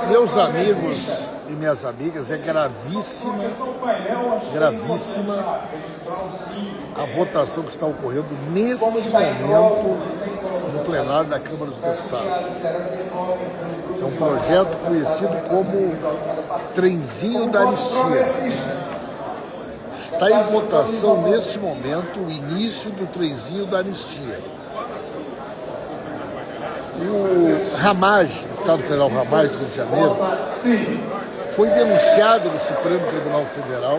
Meus amigos e minhas amigas, é gravíssima a votação que está ocorrendo neste momento no plenário da Câmara dos Deputados. É um projeto conhecido como Trenzinho da Anistia. Está em votação neste momento o início do Trenzinho da Anistia. O Ramage, deputado federal Ramage do Rio de Janeiro, foi denunciado no Supremo Tribunal Federal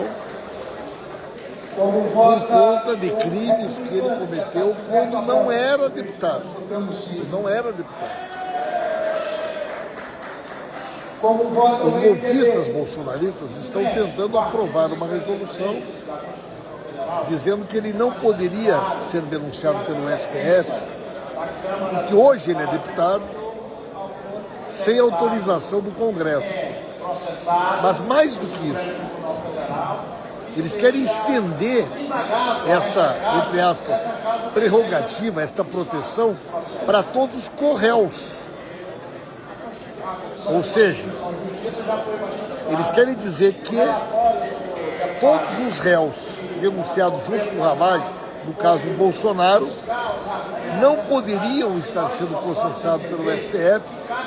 por conta de crimes que ele cometeu quando não era deputado. Os golpistas bolsonaristas estão tentando aprovar uma resolução dizendo que ele não poderia ser denunciado pelo STF, porque hoje ele é deputado sem autorização do Congresso. Mas mais do que isso, eles querem estender esta, entre aspas, prerrogativa, esta proteção para todos os corréus. Ou seja, eles querem dizer que todos os réus denunciados junto com o Ramage, no caso o Bolsonaro, não poderiam estar sendo processados pelo STF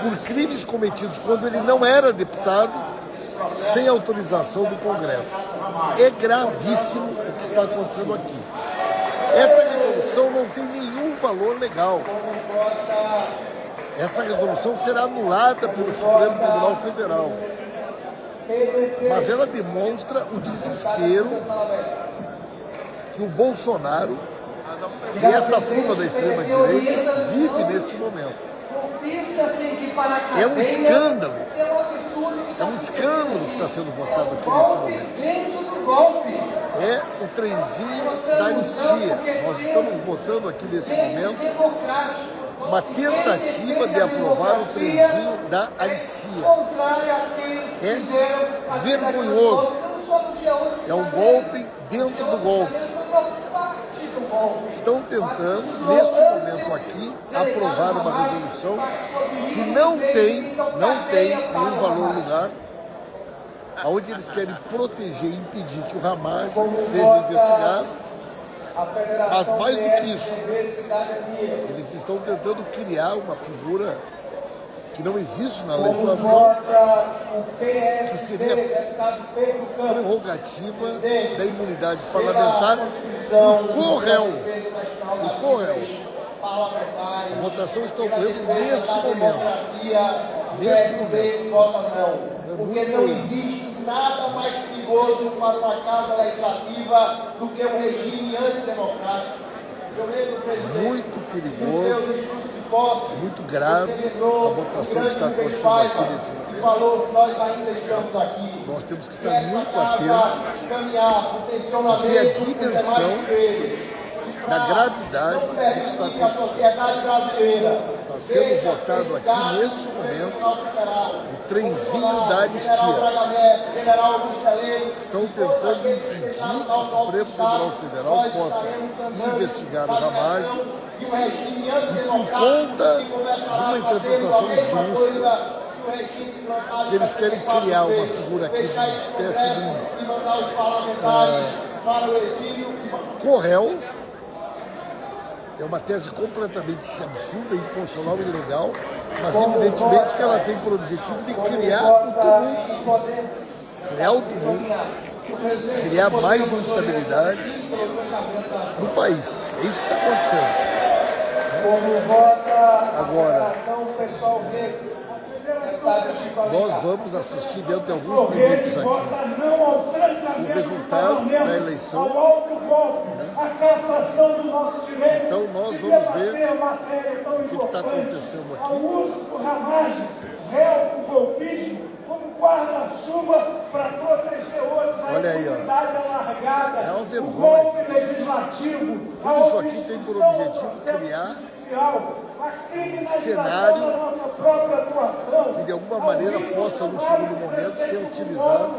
por crimes cometidos quando ele não era deputado, sem autorização do Congresso. É gravíssimo o que está acontecendo aqui. Essa resolução não tem nenhum valor legal. Essa resolução será anulada pelo Supremo Tribunal Federal. Mas ela demonstra o desespero que o Bolsonaro e essa turma da extrema-direita vive neste momento. É um escândalo que está sendo votado aqui nesse momento. É o trenzinho da anistia. Nós estamos votando aqui nesse momento uma tentativa de aprovar o trenzinho da anistia. É vergonhoso. É um golpe dentro do golpe. Estão tentando, neste momento aqui, aprovar uma resolução que não tem nenhum valor lugar, onde eles querem proteger e impedir que o Ramage seja investigado. Mas mais do que isso, eles estão tentando criar uma figura que não existe na legislação, que seria prerrogativa da imunidade parlamentar do corréu. A votação está ocorrendo neste momento. Porque não existe nada mais perigoso para uma casa legislativa do que um regime antidemocrático. Muito perigoso. Muito grave a votação que está acontecendo aqui nesse momento. Falou, nós ainda estamos aqui. Nós temos que estar muito atentos porque a dimensão da gravidade do que está acontecendo. Está sendo votado aqui neste momento o trenzinho da anistia. Estão tentando impedir que o Supremo Tribunal Federal possa investigar o Ramage e por conta de uma interpretação esdrúxula que eles querem criar uma figura aqui de uma espécie de corréu. É uma tese completamente absurda, inconstitucional e ilegal, mas evidentemente que ela tem por objetivo de criar o tumulto, criar mais instabilidade no país. É isso que está acontecendo. Agora, nós vamos assistir dentro de alguns minutos aqui o resultado da eleição. Então nós vamos ver o que está acontecendo aqui. O uso do Ramage, réu do golpismo, como guarda-chuva para proteger outros. Olha aí, ó. É uma vergonha. O golpe legislativo. Tudo isso aqui tem por objetivo criar um cenário que de alguma maneira possa, no segundo momento, ser utilizado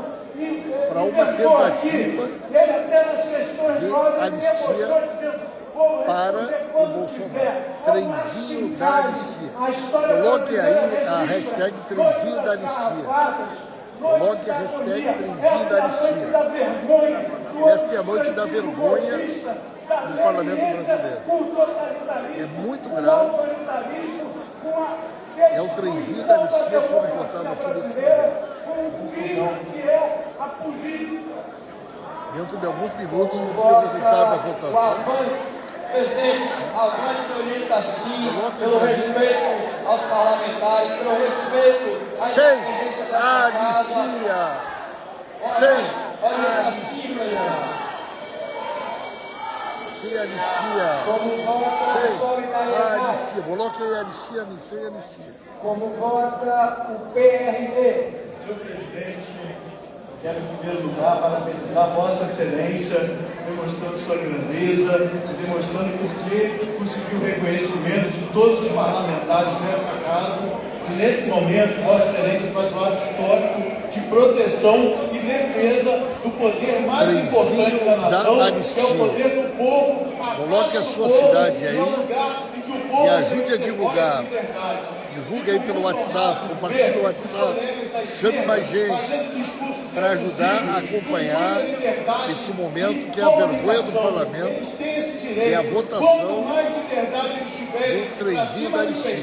para uma tentativa de anistia para o Bolsonaro. Trenzinho da anistia. A história Coloque aí brasileira a registra hashtag trenzinho da todas as anistia. sarrafadas, Coloque a hashtag trenzinho da anistia. Esta é a noite da vergonha no Parlamento brasileiro. É muito grave. É o trenzinho da anistia sendo votado aqui nesse momento. Dentro de alguns minutos vamos ter o resultado da votação. Presidente, avante a orientação, pelo respeito aos parlamentares, pelo respeito à Sem independência dessa anistia! casa. Sem Anistia! Sem anistia! Como vota o solidariedade? Anistia! Coloque aí anistia, sem anistia. Como vota o PRD? Senhor presidente, quero em primeiro lugar parabenizar Vossa Excelência, demonstrando sua grandeza, demonstrando porque conseguiu o reconhecimento de todos os parlamentares nessa casa. E nesse momento, Vossa Excelência faz um ato histórico de proteção e defesa do poder mais importante da nação, que é o poder do povo. Coloque a sua cidade aí e ajude a divulgar. Divulgue aí pelo WhatsApp, compartilhe o WhatsApp, chame mais gente para ajudar a acompanhar esse momento que é a vergonha do Parlamento, que é a votação do trenzinho da anistia.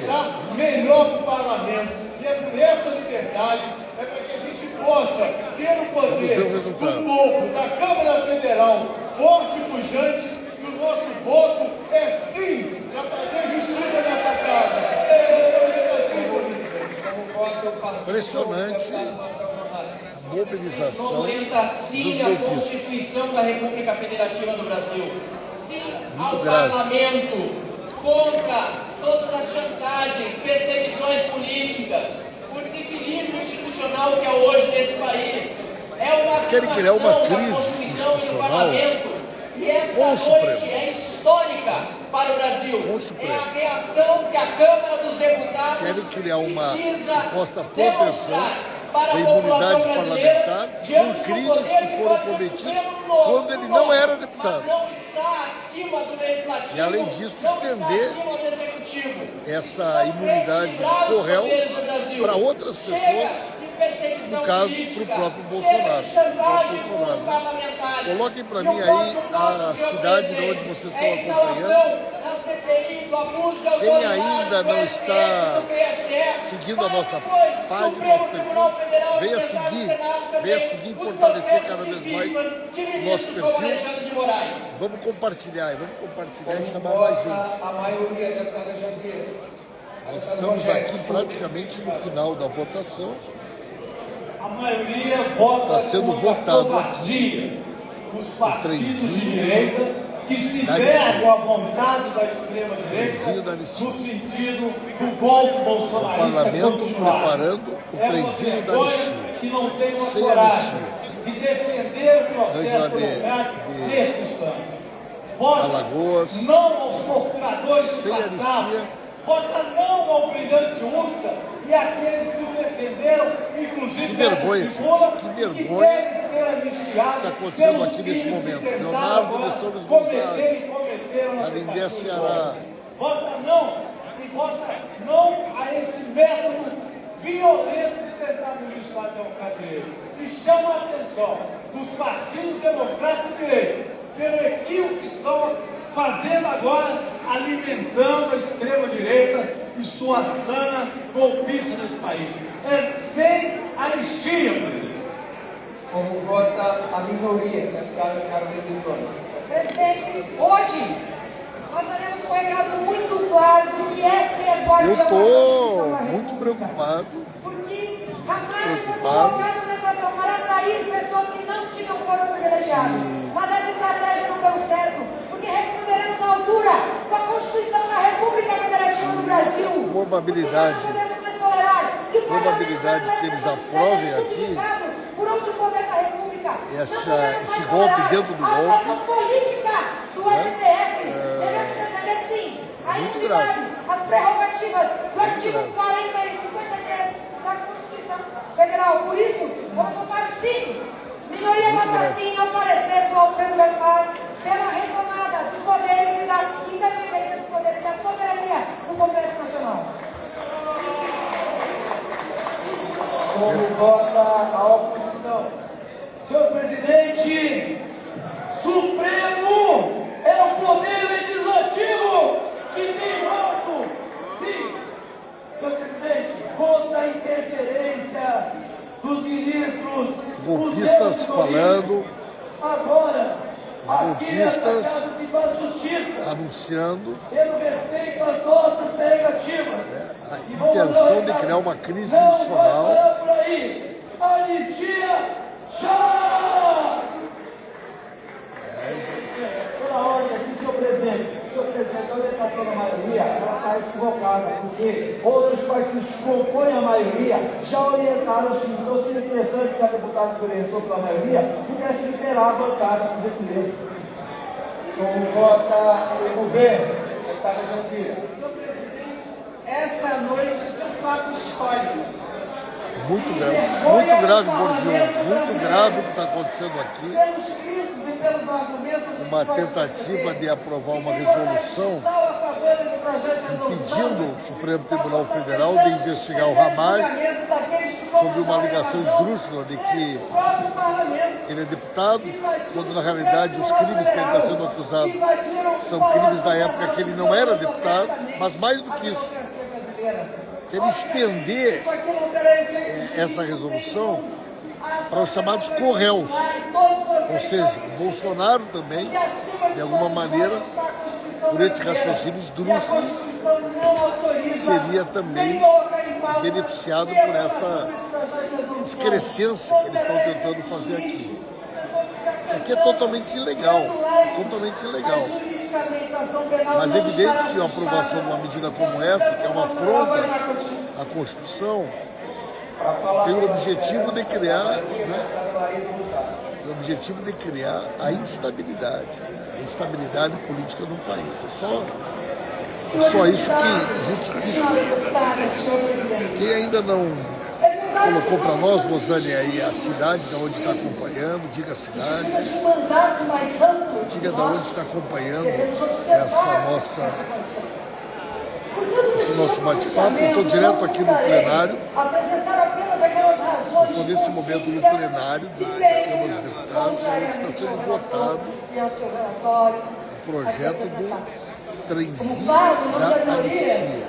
Melhor para o Parlamento. E é por essa liberdade, é para que a gente possa ter o poder do povo, da Câmara Federal, forte e pujante, e o nosso voto é sim para fazer justiça nessa casa. Impressionante a mobilização dos a golpistas. Constituição da República Federativa do Brasil. Sim ao grave. Parlamento, contra todas as chantagens, perseguições políticas, o desequilíbrio institucional que é hoje nesse país. É uma Eles querem criar uma afirmação crise da Constituição e do institucional Parlamento. E essa com o noite Supremo. é histórica para o Brasil. Com o Supremo. É a reação que a Câmara dos Deputados Querem criar uma precisa suposta proteção demonstrar para da a imunidade população parlamentar brasileira com diante do crimes poder que foram pode ser cometidos supremo novo, quando ele não era mas deputado. não está acima do legislativo, E, além disso, não estender está acima do executivo. essa imunidade do réu para outras pessoas, no caso, para o próprio Bolsonaro. Coloquem para mim aí a cidade de onde vocês estão acompanhando. Quem ainda não está seguindo a nossa página, nosso perfil, venha seguir e fortalecer cada vez mais o nosso perfil. Vamos compartilhar e chamar mais gente. Nós estamos aqui praticamente no final da votação. A maioria vota Está sendo votado aqui os partidos de trenzinho direita que se da negam à vontade da extrema-direita trenzinho da no anistia. sentido do golpe bolsonarista. O Parlamento continuado. preparando o trenzinho da anistia. Que não tem uma Sem coragem anistia. de defender o Dois processo lá democrático de nesse instante. Vota Alagoas. não aos torturadores do Sem passado. anistia. Vota não ao brilhante Ustra e àqueles que o defenderam, inclusive Que vergonha, nessa tribuna, que vergonha que querem ser anistiados está acontecendo pelos aqui nesse crimes que momento. tentaram Leonardo agora de Souza cometer Gonçalves, e cometeram na Canindé, tentativa de Ceará. golpe. Vota não, e vota não a esse método violento de tentar administrar a democracia. E chama a atenção dos partidos democráticos de direita pelo equívoco que estão fazendo agora, alimentando a extrema-direita e sua sana golpista nesse país. É sem anistia, presidente. Como vota a minoria, Carolina Vitória. Presidente, hoje nós daremos um recado muito claro do que é ser guardião Eu da estou Constituição da muito República. preocupado. Porque jamais foi colocado nessa ação para atrair pessoas que não tinham foro privilegiado. Mas essa estratégia não deu certo, porque responderemos à altura da Constituição da República Federativa do Brasil. Probabilidade. Porque nós não podemos mais tolerar que o Probabilidade parlamento que eles seja aprovem aqui subjugado por outro poder da República. esse golpe dentro do golpe. A atuação política do STF devemos defender sim a muito imunidade, as prerrogativas do artigo grave. 40 e 53 da Constituição Federal. Por isso, vamos votar sim. Minoria Muito vota grave. sim ao parecer do Alfredo Gaspar pela retomada dos poderes e da independência dos poderes e da soberania do Congresso Nacional. Como vota a oposição? Senhor presidente, Supremo é o poder legislativo que tem voto. Sim, senhor presidente, contra a interferência dos ministros. Golpistas falando. Agora, Golpistas justiça, anunciando pelo respeito às nossas prerrogativas. A intenção de criar uma crise institucional. Por aí. Anistia já! Pela ordem aqui, senhor presidente. Senhor presidente, a orientação da maioria está equivocada, porque outros partidos que compõem a maioria já orientaram o seguinte. Então seria interessante que a deputada que orientou pela maioria pudesse liberar a bancada, por gentileza. Como vota o governo, deputada Jandira? Senhor presidente, essa noite de um fato histórico. Muito grave, Bordião, muito grave o que está acontecendo aqui. Pelos gritos e pelos argumentos, Uma tentativa de aprovar uma resolução impedindo o Supremo Tribunal Federal de investigar o Ramagem sobre uma alegação esdrúxula de que ele é deputado, quando na realidade os crimes que ele está sendo acusado são crimes da época que ele não era deputado, mas mais do que isso, quer estender essa resolução para os chamados corréus, ou seja, o Bolsonaro também, de alguma maneira, por esse raciocínio esdrúxulo, seria também beneficiado por essa excrescência que eles estão tentando fazer aqui. Isso aqui é totalmente ilegal, Mas é evidente que a aprovação de uma medida como essa, que é uma afronta à Constituição, tem o objetivo de criar, a instabilidade, a instabilidade política no país. É só isso que justifica. Quem ainda não colocou para nós, Rosane, aí a cidade de onde está acompanhando, diga a cidade, diga de onde está acompanhando esse nosso bate-papo. Eu estou direto aqui no plenário, estou nesse momento no plenário da Câmara dos Deputados, onde está sendo votado o projeto do trenzinho da anistia.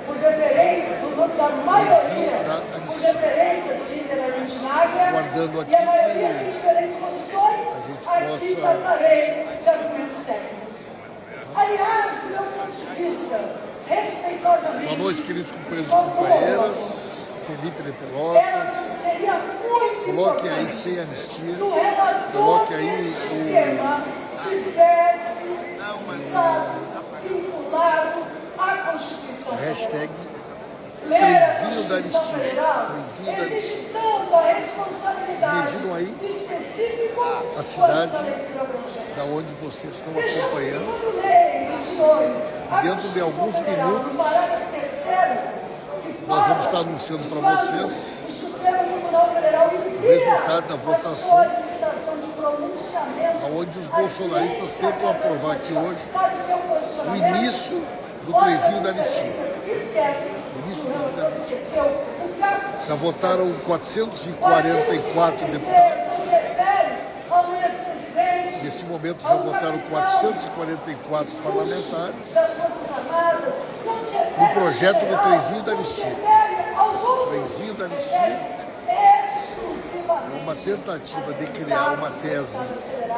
Guardando aqui que a gente possa... Aliás, do meu ponto de vista, respeitosamente... Boa noite, queridos companheiros e companheiras. Felipe de Pelotas. Coloque aí sem anistia. Coloque aí vinculado à Constituição. Hashtag trenzinho da anistia. Existe tanto a responsabilidade mediram aí específica a cidade da onde vocês estão acompanhando. Dentro de alguns minutos, nós vamos estar anunciando para vocês o resultado da votação, onde os bolsonaristas tentam aprovar aqui hoje o início do trenzinho da anistia. Já votaram 444 deputados. Nesse momento já votaram 444 parlamentares no projeto do trenzinho da anistia. O trenzinho da anistia é uma tentativa de criar uma tese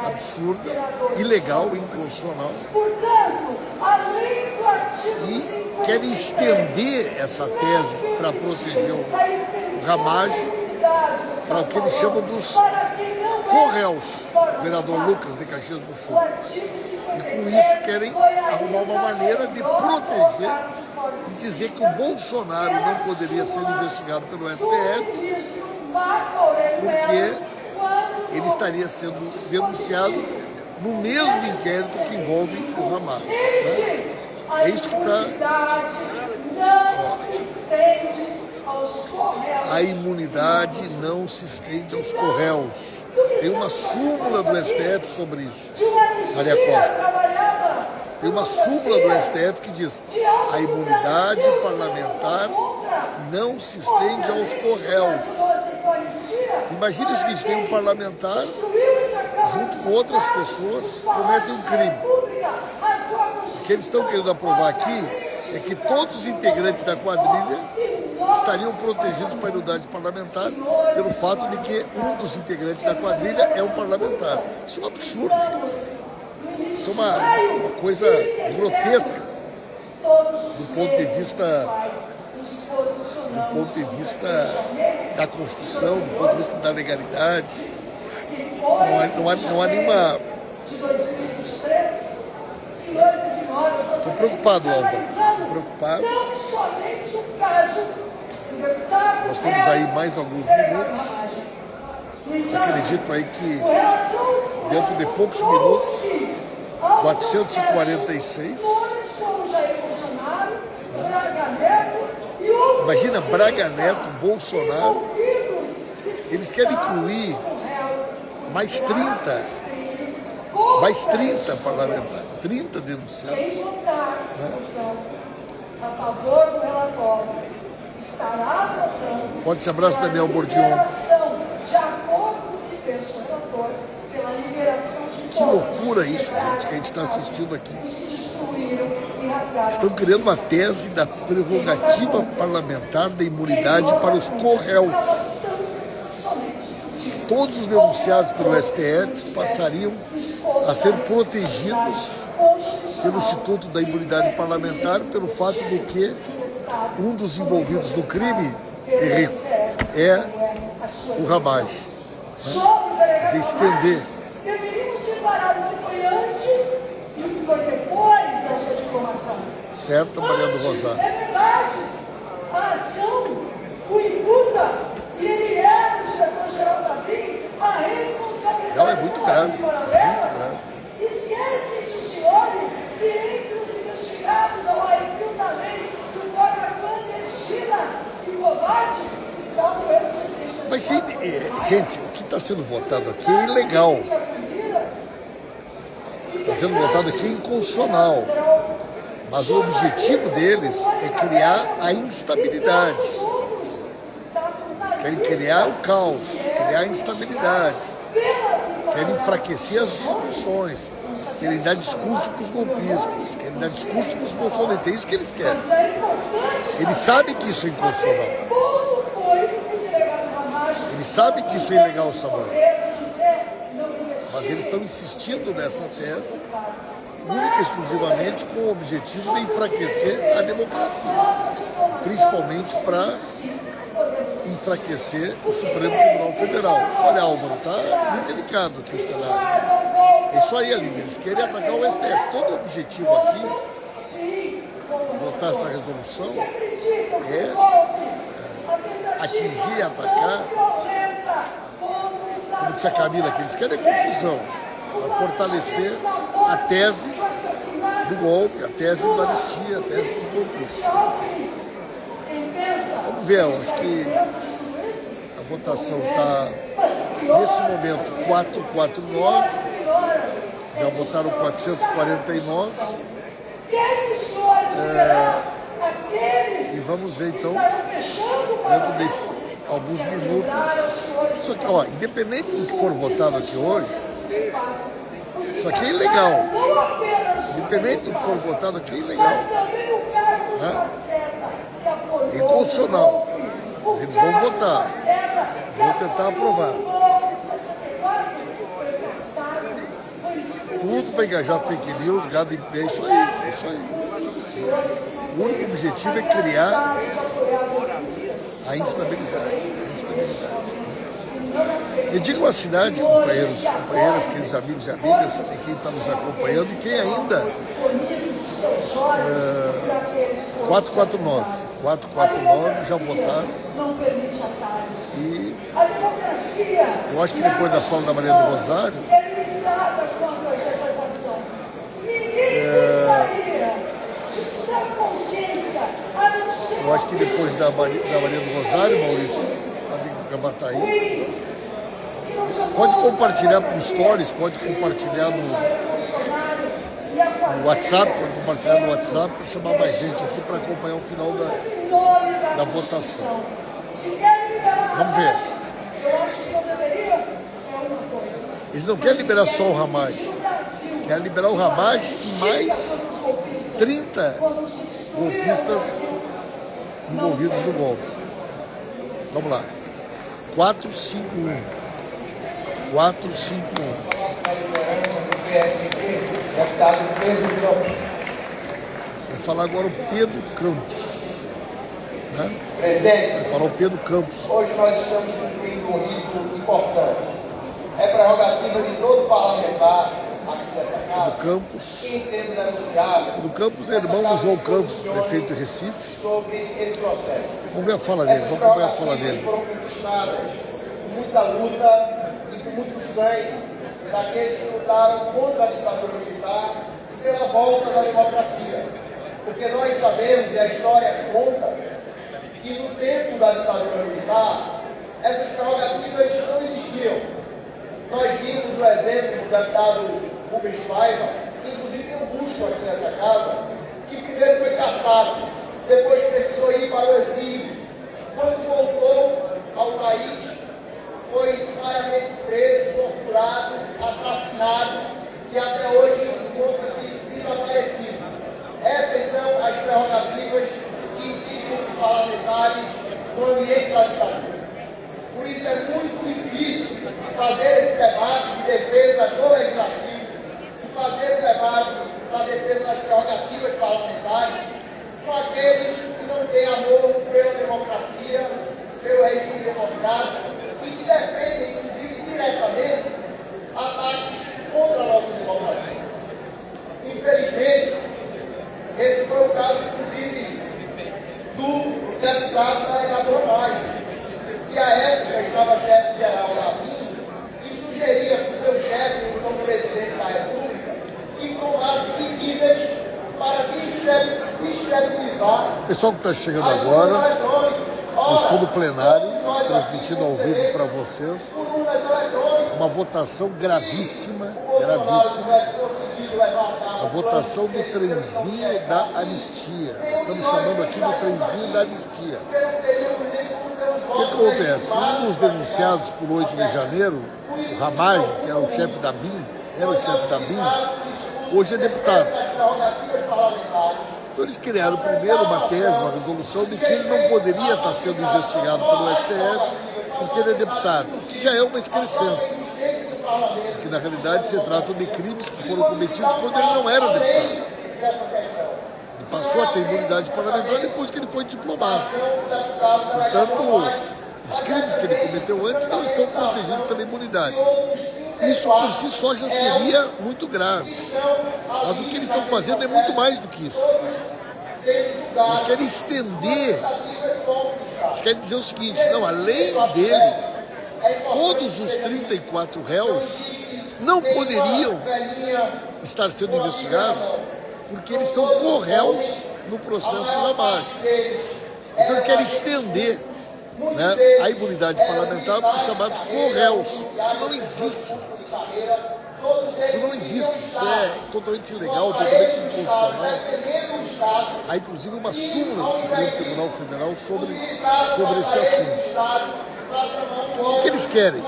absurda, ilegal, inconstitucional, e querem estender essa tese para proteger o Ramagem, para o que eles chamam dos corréus, vereador Lucas de Caxias do Sul. E com isso querem arrumar uma maneira de proteger e dizer que o Bolsonaro não poderia ser investigado pelo STF, porque ele estaria sendo denunciado no mesmo inquérito que envolve o Ramagem. Né? É isso que está... A imunidade não se estende aos corréus. Tem uma súmula do STF sobre isso, Maria Costa. Tem uma súmula do STF que diz: a imunidade parlamentar não se estende aos corréus. Imagine o seguinte, tem um parlamentar, junto com outras pessoas, comete um crime. O que eles estão querendo aprovar aqui é que todos os integrantes da quadrilha estariam protegidos pela imunidade parlamentar pelo fato de que um dos integrantes da quadrilha é um parlamentar. Isso é um absurdo, gente. Isso é uma coisa grotesca do ponto de vista da Constituição, do ponto de vista da legalidade. Não há nenhuma... Estou preocupado, Álvaro. Estou preocupado. Nós temos aí mais alguns minutos. Acredito aí que dentro de poucos minutos, 446. Imagina Braga Neto, Bolsonaro. Eles querem incluir mais 30 parlamentares, 30 denunciados. Quem votar a favor do relatório estará votando. Forte abraço, Daniel Bordion. De acordo com o que pensa o relator, pela liberação de Que loucura isso, gente, que a gente está assistindo aqui. os que destruíram e rasgaram. Estão criando uma tese da prerrogativa parlamentar da imunidade para os co-réus. Todos os denunciados pelo STF passariam a ser protegidos pelo Instituto da Imunidade Parlamentar pelo fato de que um dos envolvidos no crime, Henrico, é o Ramage. Quer dizer, estender. Deveríamos separar o que foi antes e o que foi depois da sua diplomação. Certo, Maria do Rosário? É verdade. A ação o imputa e ele é o diretor-geral da BIM, a responsabilidade. Não, é muito grave, do isso é muito grave. Esquecem-se os senhores que entre os investigados ao arrepio da lei de forma clandestina e covarde está o ex-presidente. Mas, sim, gente, o que está sendo votado aqui é ilegal. Está sendo votado aqui é inconstitucional. Mas o objetivo deles é criar a instabilidade. Querem criar o caos, criar a instabilidade. Querem enfraquecer as instituições. Querem dar discurso para os golpistas. Querem dar discurso para os bolsonaristas. É isso que eles querem. Eles sabem que isso é inconstitucional. Eles sabem que isso é ilegal, Samuel. Mas eles estão insistindo nessa tese, única e exclusivamente com o objetivo de enfraquecer a democracia. Principalmente para enfraquecer o Supremo Tribunal Federal. Olha, Álvaro, está muito delicado aqui o cenário. É isso aí, Aline, eles querem atacar o STF. Todo o objetivo aqui, votar essa resolução, é atingir e atacar, como disse a Camila, que eles querem confusão, para fortalecer a tese do golpe, a tese da anistia, a tese dos golpistas. Vamos ver, eu acho que a votação está, nesse momento, 449, já votaram 449, e vamos ver então, dentro de alguns minutos, isso aqui, ó, independente do que for votado aqui hoje, isso aqui é ilegal. Independente do que for votado aqui, é ilegal. É inconstitucional. Eles vão votar. Vão tentar aprovar. Tudo para engajar fake news, gado, é isso aí. É isso aí. O único objetivo é criar a instabilidade. Me digam a cidade, companheiros, companheiras, queridos amigos e amigas, e quem está nos acompanhando, e quem ainda 449 já votaram. E eu acho que depois da fala da Maria do Rosário, eu acho que depois da Maria do Rosário, Maurício, para Gravataí, pode compartilhar nos stories, pode compartilhar no WhatsApp, pode compartilhar no WhatsApp para chamar mais gente aqui para acompanhar o final da votação. Vamos ver. Eles não querem liberar só o Ramagem, querem liberar o Ramagem e mais 30 golpistas envolvidos no golpe. Vamos lá. 451. 451. Deputado Pedro Campos. Vai falar agora o Pedro Campos. Né? Presidente, Vai falar o Pedro Campos. hoje nós estamos cumprindo um rito importante. É prerrogativa de todo parlamentar aqui dessa casa, Pedro Campos. quem sendo denunciado Pedro Campos é irmão do João Campos, prefeito de Recife. sobre esse processo. Vamos ver a fala dele, vamos acompanhar a fala dele. Foram conquistadas com muita luta e com muito sangue daqueles que lutaram contra a ditadura militar e pela volta da democracia. Porque nós sabemos, e a história conta, que no tempo da ditadura militar, essas prerrogativas não existiam. Nós vimos o exemplo do deputado Rubens Paiva, inclusive eu busco aqui nessa casa, que primeiro foi cassado, depois precisou ir para o exílio. Quando voltou ao país, foi sumariamente preso, torturado, assassinado e até hoje encontra-se desaparecido. Essas são as prerrogativas que existem nos parlamentares no ambiente da ditadura. Por isso é muito difícil fazer esse debate de defesa do legislativo, de fazer o debate da defesa das prerrogativas parlamentares com aqueles que não têm amor pela democracia, pelo regime democrático e que defendem, inclusive, diretamente ataques contra a nossa democracia. Infelizmente, esse foi o caso, inclusive, do deputado da Elador Magno, que à época estava chefe-geral da BIM e sugeria para o seu chefe, o então presidente da República, que tomasse medidas para descredibilizar. Pessoal que está chegando agora, estudo plenário, transmitido ao vivo para vocês. Uma votação gravíssima, gravíssima. A votação do trenzinho da anistia. Estamos chamando aqui do trenzinho da anistia. O que acontece? Um dos denunciados por 8 de janeiro, o Ramagem, que era o chefe da BIM, hoje é deputado. Então eles criaram primeiro uma tese, uma resolução de que ele não poderia estar sendo investigado pelo STF porque ele é deputado, que já é uma excrescência. Porque na realidade se trata de crimes que foram cometidos quando ele não era deputado. Ele passou a ter imunidade parlamentar depois que ele foi diplomado. Portanto, os crimes que ele cometeu antes não estão protegidos pela imunidade. Isso por si só já seria muito grave. Mas o que eles estão fazendo é muito mais do que isso. Eles querem estender, eles querem dizer o seguinte, não, além dele, todos os 34 réus não poderiam estar sendo investigados porque eles são corréus no processo do Ramagem. Então eles querem estender, né, a imunidade parlamentar para os chamados corréus. Isso não existe. Isso não existe. Isso é totalmente ilegal, totalmente inconstitucional. Há inclusive uma súmula do Supremo Tribunal Federal sobre esse assunto. O que eles querem?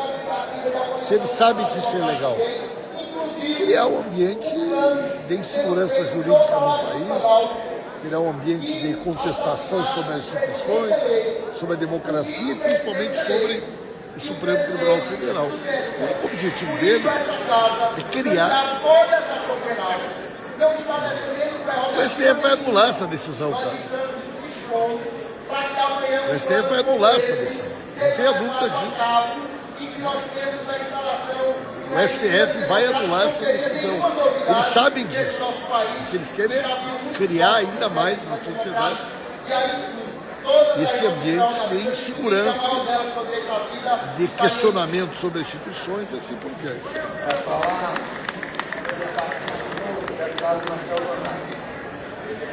Se eles sabem que isso é ilegal, criar um ambiente de insegurança jurídica no país, criar um ambiente de contestação sobre as instituições, sobre a democracia e principalmente sobre o Supremo Tribunal Federal. O único objetivo deles é criar. O STF vai anular essa decisão, cara. O STF vai anular essa decisão. Não tenha dúvida disso. O STF vai anular essa decisão. Eles sabem disso. O que eles querem é criar ainda mais na sociedade esse ambiente de insegurança, de questionamento sobre as instituições e assim por diante.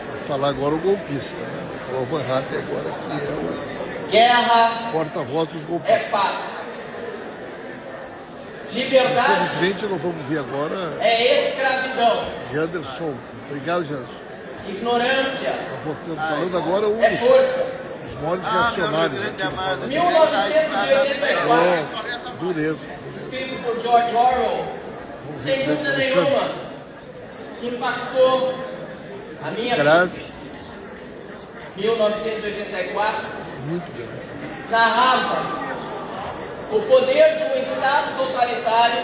Vou falar agora o golpista, né? Vou falar o Van Hatten agora, que é o Guerra porta-voz dos é golpistas. paz. Liberdade Infelizmente, nós vamos ver agora é escravidão. Janderson. Obrigado, Janderson. Ignorância Falando agora um é força. dos maiores reacionários aqui no parlamento. 1989. Dureza. escrito por George Orwell, sem dúvida nenhuma, impactou a minha vida. Grave. 1984, Muito grave. narrava o poder de um Estado totalitário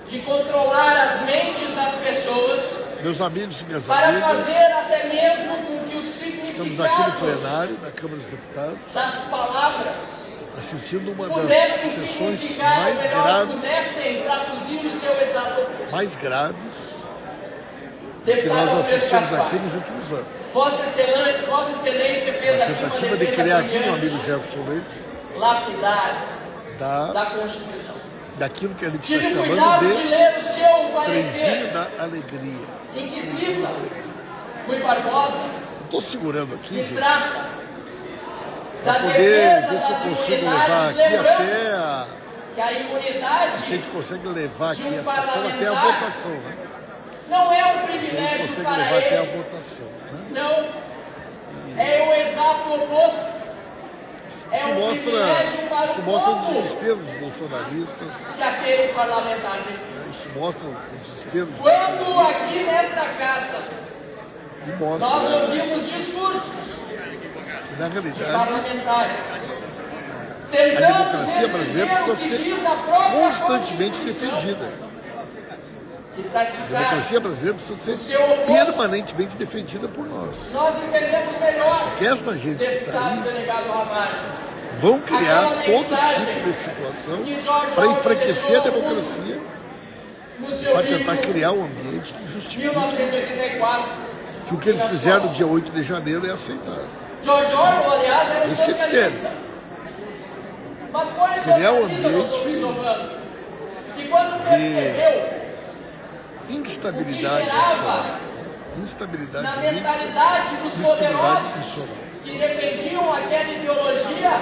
de controlar as mentes das pessoas Meus amigos e minhas para amigas, fazer até mesmo com que os estamos aqui no significados plenário da Câmara dos Deputados, das palavras assistindo uma das pudessem sessões significar, ou mais melhor, graves, pudessem traduzir o seu exato oposto. mais graves que Deputado nós Alfredo assistimos Gaspar, aqui nos últimos anos. Vossa Excelência fez A aqui uma tentativa de defesa criar aqui, meu brilhante, amigo Jefferson Leite, lapidar da da, Constituição. daquilo que a gente está Tive chamando cuidado de de ler o seu trenzinho parecer, da alegria. em que cita Rui Barbosa, Estou segurando aqui, que gente, trata da para poder defesa ver se eu das consigo levar imunidades, aqui lembrando até a... que a imunidade Se a gente consegue levar de aqui um a sessão até a parlamentar votação, né? não é um Se a gente privilégio consegue para levar até a ele, votação, né? não, é o exato oposto. É Isso um mostra privilégio para o o povo desespero dos bolsonaristas, que aquele parlamentar tem. isso mostra o desespero dos Quando bolsonaristas aqui nesta casa e nós mostra ouvimos discursos que, na realidade, parlamentares a tentando democracia brasileira dizer o precisa que ser diz a própria constantemente Constituição defendida. e A praticar. democracia brasileira precisa ser permanentemente defendida por nós. Nós entendemos melhor, Porque esta gente que está deputado aí delegado Ramagem, vão criar aquela todo mensagem tipo de situação que George para Orwell enfraquecer a deixou democracia, no seu para tentar livro criar um ambiente que justifique 1984. que o que eles fizeram no dia 8 de janeiro é aceitável. George Orwell, aliás, era um Isso que eles socialista. Mas foi o Criar um socialista, doutor ambiente Luiz Ovando, que quando percebeu Instabilidade gerava nacional. Instabilidade na política, mentalidade dos instabilidade poderosos nacional. que defendiam aquela ideologia,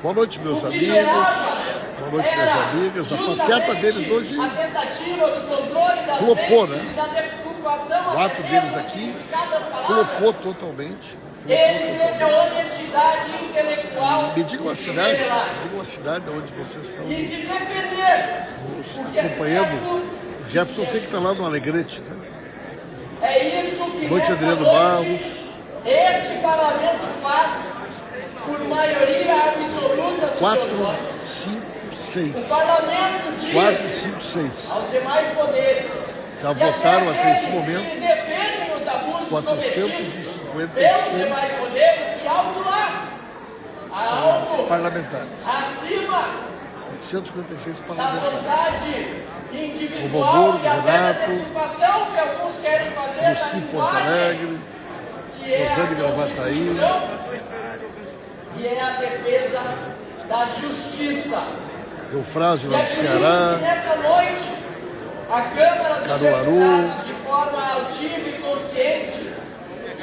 Boa noite, meus o que amigos. gerava Boa noite, minhas era amigas. A passeata justamente deles hoje, a tentativa do controle das flopou, mentes né? e da deturpação o ato até deles mesmo aqui, de cada palavra. flopou totalmente. Ele teve a honestidade intelectual Me diga uma de cidade, revelar me diga uma cidade onde vocês estão e de defender nos o que é acompanhando. certo. O Jefferson sei que está lá no Alegrete, né? É isso que Boa noite, nesta Adriano noite Barros. este parlamento faz por maioria absoluta dos 4, seus votos. 5, O 6. parlamento diz 4, 5, 6. aos demais poderes Já e votaram até esse aqueles momento que defendem os abusos cometidos pelos 456 demais poderes que alto lá, alto, parlamentares. acima 456 da parlamentares. vontade individual Governador, e até da Renato, deturpação que alguns querem fazer da Luci Porto linguagem, Alegre, que é a Rosane Gravataí, Constituição, que é a defesa da justiça. Eufrásio E lá é do por isso Ceará, que nessa noite a Câmara dos Caruaru, Deputados, de forma altiva e consciente,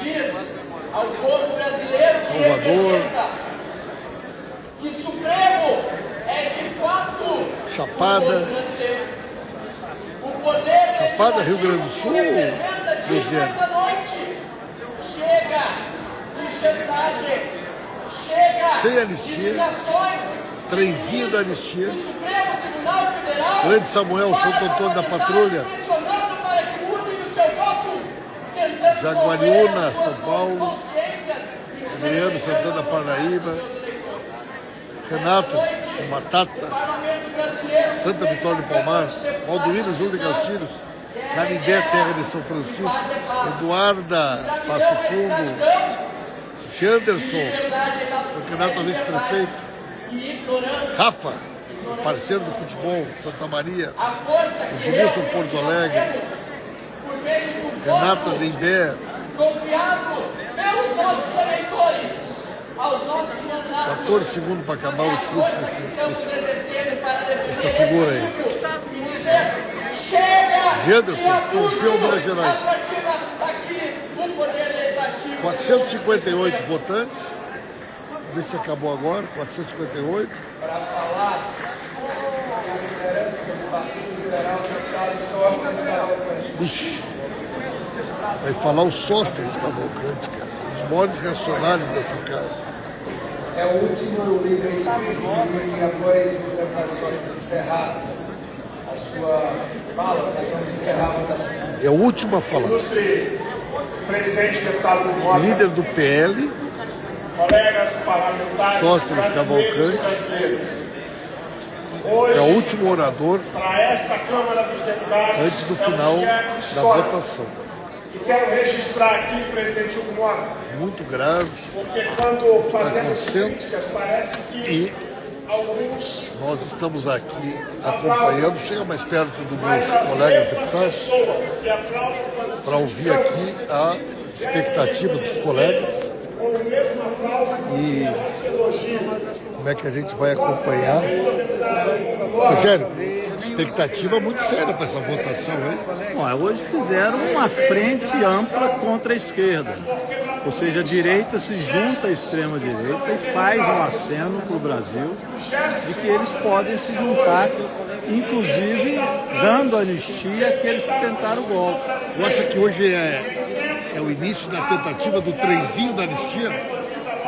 diz ao povo brasileiro que Salvador, representa que Supremo é de fato Chapada, o povo brasileiro. O poder Chapada, Rio legislativo Grande do Sul, que representa diz Luciano. nessa noite. Chega de chantagem, chega Sem anistia, de ligações. trenzinho da anistia, Supremo Tribunal Federal, Grande Samuel, Santo Antônio da Patrulha, pressionando para que mudem o seu voto, tentando Jaguariúna, mover as suas São Paulo, consciências e Adriano Santana, Parnaíba, Renato, Matata, parlamento brasileiro, Santa Vitória do Palmar, Aldoíno, Júlio de Castilhos, Canindé, terra de São Francisco, Eduarda, Passo Fundo, Janderson, candidato a vice-prefeito, e ignorância, Rafa, parceiro do futebol, Santa Maria, a força que Edmilson realmente Porto nós Alegre, temos por meio do Renata voto Dembé, confiado pelos nossos eleitores aos nossos mandatos. 14 segundos para acabar o discurso Estamos desse. exercendo para defender essa figura aí. e dizer, chega Janderson, de abuso Pompeu, Minas Gerais. a partir daqui o poder legislativo. 458 votantes, vamos ver se acabou agora, 458. Para falar da liderança do Partido Liberal do Estado de Sócrates Cavalcante. Ixi, vai falar o Sóstenes Cavalcante, cara, os maiores reacionários dessa casa. É o último líder inscrito que após o deputado Sócrates encerrar a sua fala, nós vamos encerrar a votação. É o último a falar. Ilustre presidente, deputado Mota, Líder do PL, colegas parlamentares, Sóstenes brasileiros Cavalcante. e brasileiras. Hoje, é o último orador para esta Câmara dos Deputados, antes do é um final dia da histórico. votação. E quero registrar aqui, presidente Hugo Mota, Muito grave, porque quando fazemos acontecendo. críticas, parece que e alguns, nós estamos aqui acompanhando, chega mais perto dos mas meus as colegas mesmas deputados, pessoas que aplaudem quando para ouvir aqui a expectativa dos colegas com o mesmo aplauso e que elogiam. como é que a gente vai acompanhar. Rogério, expectativa muito séria para essa votação, hein? Bom, hoje fizeram uma frente ampla contra a esquerda. Ou seja, a direita se junta à extrema-direita e faz um aceno para o Brasil de que eles podem se juntar, inclusive dando anistia àqueles que tentaram o golpe. Eu acho que hoje é o início da tentativa do trenzinho da anistia.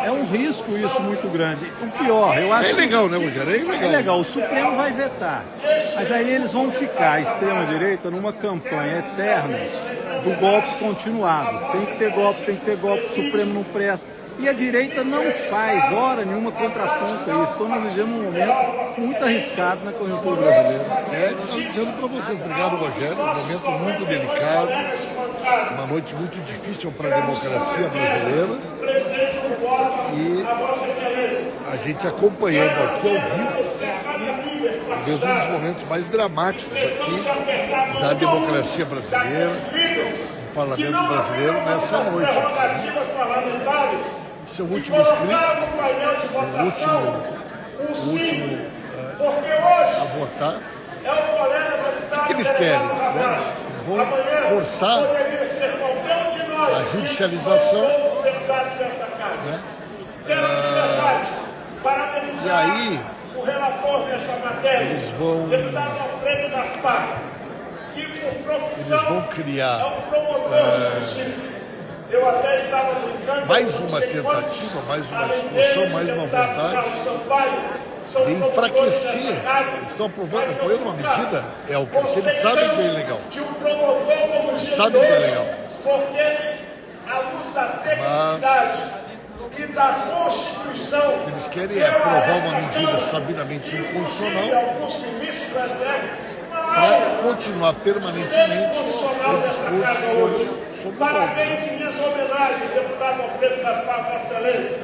É um risco isso muito grande. O pior, eu acho É ilegal, né, Rogério? É ilegal. É legal, o Supremo vai vetar. Mas aí eles vão ficar, a extrema-direita, numa campanha eterna do golpe continuado. Tem que ter golpe, o Supremo não presta. E a direita não faz hora nenhuma contraponto a isso. Estamos vivendo um momento muito arriscado na conjuntura brasileira. Estou dizendo para vocês, obrigado, Rogério, um momento muito delicado, uma noite muito difícil para a democracia brasileira. E a gente acompanhando aqui ao vivo, talvez um dos momentos mais dramáticos aqui da democracia brasileira, do parlamento brasileiro nessa noite. Esse é o último inscrito, o último a votar. O que eles querem? Né? Vão forçar a judicialização, né? E aí o relator dessa matéria, eles vão deputado Alfredo Gaspar, que por profissão criar é um promotor de justiça. Eu até estava brincando. mais uma tentativa, mais uma discussão, mais uma vontade de enfraquecer. Eles estão apoiando uma medida, é o que eles sabem que é ilegal. Eles sabem que é ilegal. Porque, à luz da tecnicidade e da Constituição, O que eles querem é aprovar uma medida sabidamente inconstitucional alguns ministros brasileiros para continuar permanentemente o discurso sobre o golpe. Parabéns e minhas homenagens, deputado Alfredo Gaspar, Vossa Excelência.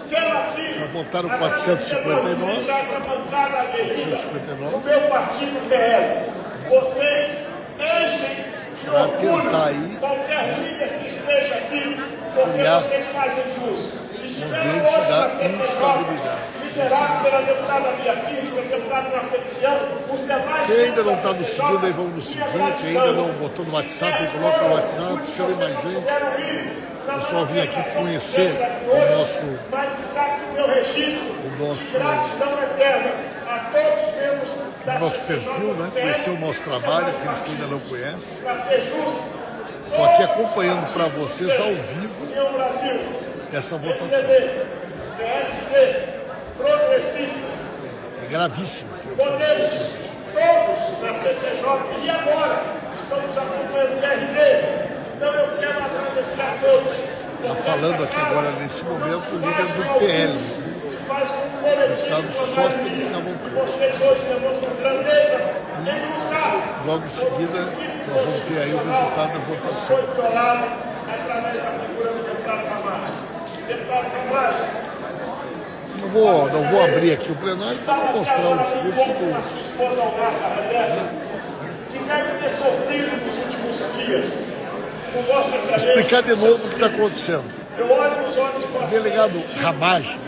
Pela filha, Votaram 459, já esta bancada aguerrida 459. do meu partido PL. Vocês enchem de Pra orgulho tentar aí qualquer líder que esteja aqui, porque criar vocês fazem jus. Estiveram ambiente hoje da na CCJ, instabilidade. liderado pela deputada Bia Pires, pelo deputado Marfeliciano, os demais... Quem ainda não está nos seguindo, aí vamos nos seguir. Quem ainda não botou no WhatsApp, coloca no WhatsApp, chame mais gente. Eu só vim aqui conhecer o nosso gratidão eterna a todos os membros da nosso perfil, né? Conhecer o nosso trabalho, aqueles que ainda não conhecem. para ser justo, Estou aqui acompanhando para vocês ao vivo União Brasil, essa votação. PDB, PSD, progressistas, É gravíssimo. podemos todos na CCJ e agora estamos acompanhando o PRD. Então eu quero agradecer a todos. Está falando aqui agora, nesse momento, o líder do PL, Faz um coletivo deputado Sóstenes Cavalcante. vocês hoje demonstram grandeza em lutar. Logo em seguida, nós vamos ter aí o resultado da votação. Foi violado através da figura do deputado Camargo. Deputado Camargo, Não vou abrir aqui o plenário para não mostrar o discurso com a sua esposa Algarra Rebeca, que deve ter sofrido nos últimos dias. Com Vossa Excelência, explicar de novo o que está acontecendo. eu olho nos olhos de O Vossa delegado Ramage,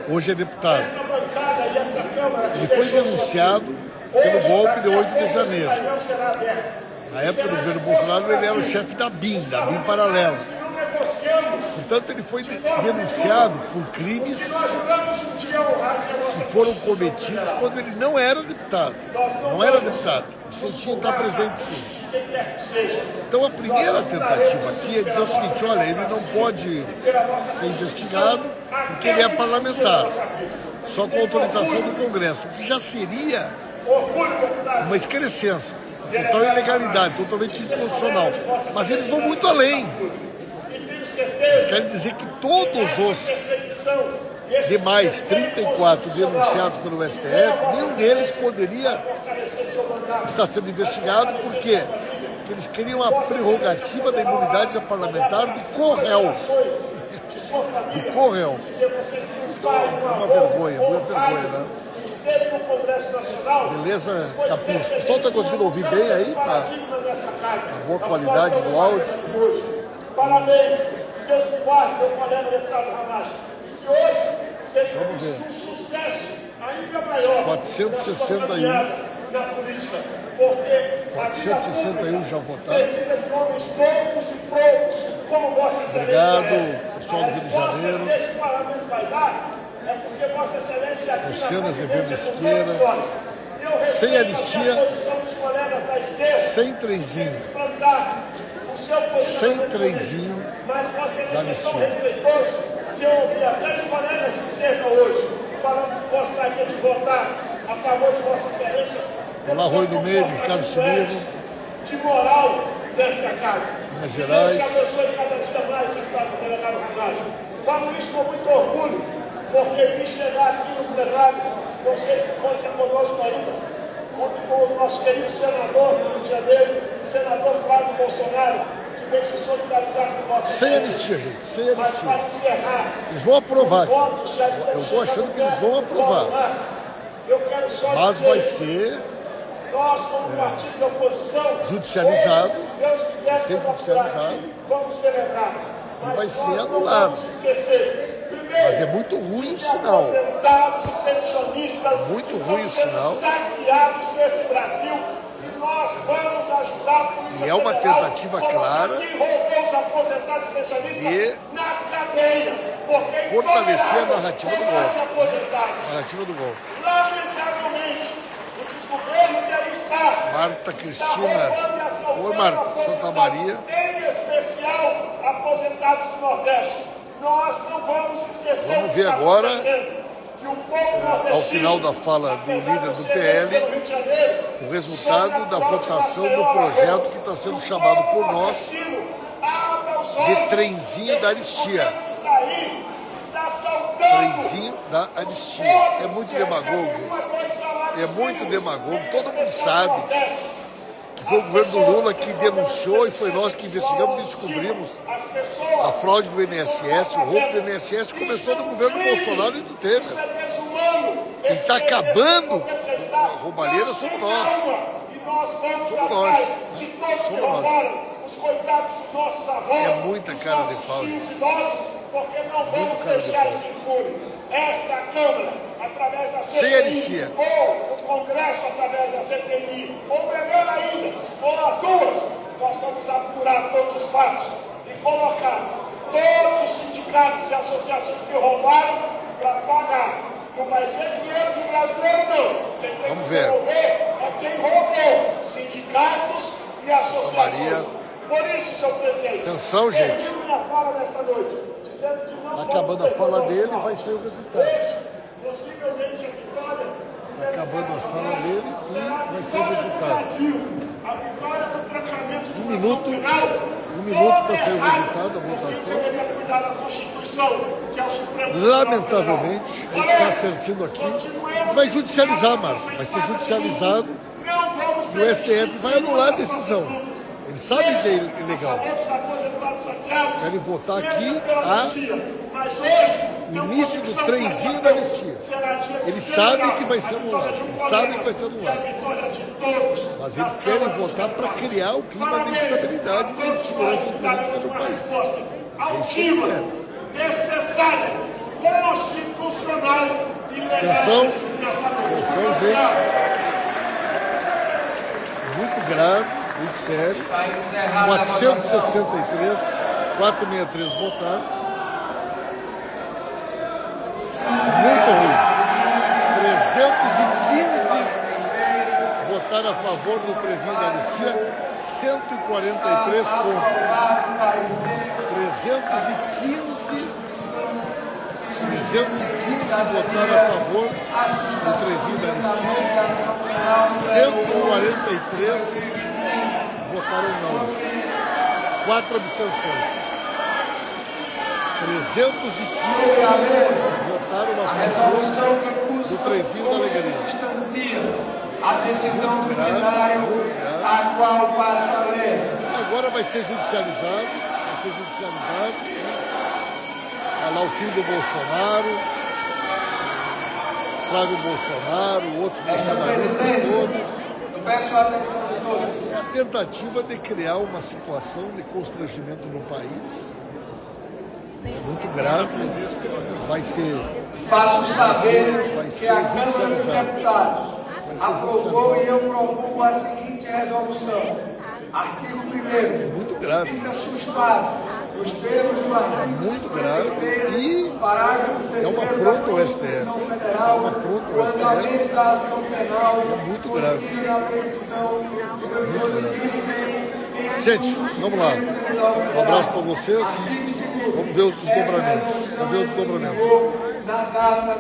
hoje é deputado. Esta bancada e esta Câmara Ele foi denunciado pelo golpe de 8 de janeiro. não será aberta. Na época do governo Bolsonaro, ele era o chefe da BIM Paralela. Não negociamos. Portanto, ele foi denunciado por crimes que foram cometidos quando ele não era deputado. Não era deputado. O Santinho está presente, sim. Então, a primeira tentativa aqui é dizer o seguinte: olha, ele não pode ser investigado porque ele é parlamentar, só com autorização do Congresso, o que já seria uma excrescência, total ilegalidade, totalmente inconstitucional. Mas eles vão muito além. Eles querem dizer que todos os demais 34 denunciados pelo STF, nenhum deles poderia estar sendo investigado, por quê? Porque eles queriam a prerrogativa da imunidade parlamentar do co-réu. Do co-réu. É uma vergonha, né? Beleza, Capucho? O pessoal está conseguindo ouvir bem aí? Tá? A boa qualidade do áudio. Parabéns, que Deus me guarde, meu colega deputado Ramagem. E que hoje seja um sucesso ainda maior. 461. Na política. Porque 461 já votaram. Precisa de homens poucos e poucos, como Vossa Excelência. Obrigado, pessoal do Rio de Janeiro. Esse parlamento vai dar, é porque Vossa Excelência aqui Luciana Azevedo Esquerda. Sem anistia, sem trenzinho. Sem trenzinho da anistia. Que eu ouvi até os colegas de esquerda hoje falando que gostaria de votar a favor de Vossa Excelência. Olá, Rui do Meio, Ricardo Silveira. De moral desta casa. Minas Gerais. Deus te abençoe cada dia mais, deputado delegado Ramagem. Falo isso com muito orgulho, porque vim chegar aqui no plenário, não sei se conta conosco ainda, o nosso querido senador do Rio de Janeiro, senador Flávio Bolsonaro, que vem se solidarizar com Vossa Sem anistia, gente, sem Mas anistia. para encerrar, Eles vão aprovar. eu estou achando que eles vão aprovar. Eu quero só Mas dizer, vai ser nós, como partido de oposição, judicializado, hoje, se Deus quiser, vai ser judicializado. Vamos celebrar. E vai ser nós anulado. Não vamos esquecer. Primeiro, Mas é muito ruim o sinal. aposentados e pensionistas Muito estão ruim o sendo sinal. saqueados nesse Brasil e nós vamos ajudar a Polícia E é uma Federal tentativa a colocar clara quem roubou os aposentados e pensionistas de na cadeia. Porque fortalecer a narrativa do golpe. aposentados. Narrativa do golpe. Lamentavelmente, o desgoverno que aí está Marta Cristina. Oi, Marta, Santa Maria. em especial aposentados do Nordeste. Nós não vamos esquecer. Vamos ver o que está agora, acontecendo. Que o povo nordestino, ao final da fala do líder do PL, o resultado da votação do projeto que está sendo chamado por nós de trenzinho da anistia. Trenzinho da anistia. É muito demagogo, gente. É muito demagogo. Todo mundo sabe que foi o governo do Lula que denunciou e foi nós que investigamos e descobrimos a fraude do INSS, o roubo do INSS começou no governo do Bolsonaro e do Temer. Quem está acabando a roubalheira somos nós. Somos nós. Somos nós. Os coitados dos nossos avós. É muita cara de pau. Porque não vamos cara de deixar pau. isso impune. Esta Câmara, através da CPI, Sem anistia. ou o Congresso, através da CPI, ou melhor ainda, ou as duas, nós vamos apurar todos os fatos e colocar todos os sindicatos e associações que roubaram para pagar. Não vai ser dinheiro do brasileiro, não. Quem tem Vamos que ver. devolver é quem roubou. Sindicatos e associações. Maria. Por isso, senhor presidente, Atenção, gente. termino minha fala nesta noite, dizendo que não Acabando a fala dele, vai ser o resultado. possivelmente a vitória Acabando a fala dele e vai ser o resultado. Brasil, a vitória do trancamento de Um minuto para ser o resultado da votação. deveria cuidar da Constituição, que é o Supremo Lamentavelmente, a gente está acertando aqui, vai judicializar, Marcos. Vai ser judicializado não vamos e o STF vai anular a decisão. Eles sabem que é ilegal. os aposentados saqueados. Querem votar aqui Mas hoje, o início do trenzinho da anistia. Eles sabem que vai ser anulado. Eles sabem que vai ser anulado. Mas eles querem votar para criar o clima de instabilidade e de insegurança política do país. É isso que eles querem. necessária, constitucional e legal. Atenção, gente. Muito grave, muito sério. 463 votaram. votaram a favor do trezinho da anistia, 143 contra. 315 votaram a favor do trezinho da anistia, 143 votaram não. 4 abstenções. 315 votaram a favor do trezinho da alegria. A decisão do plenário a qual passo a ler. Agora vai ser judicializado. Olha lá o filho do Bolsonaro, Flávio Bolsonaro, outros bolsonaristas todos. Eu peço a atenção de todos. É a tentativa de criar uma situação de constrangimento no país. É muito grave. Vai ser. Faço saber que a Câmara dos Deputados aprovou e eu provoco a seguinte resolução. Artigo 1º. Muito grave. Fica suspenso os termos do artigo muito grave e parágrafo 3º é uma afronta da ao STF. Constituição Federal, É uma afronta ao quando a STF. lei da ação penal É muito grave. contida na previsão número 12.100. Gente, vamos lá. Um abraço para vocês. Vamos ver os desdobramentos. Na data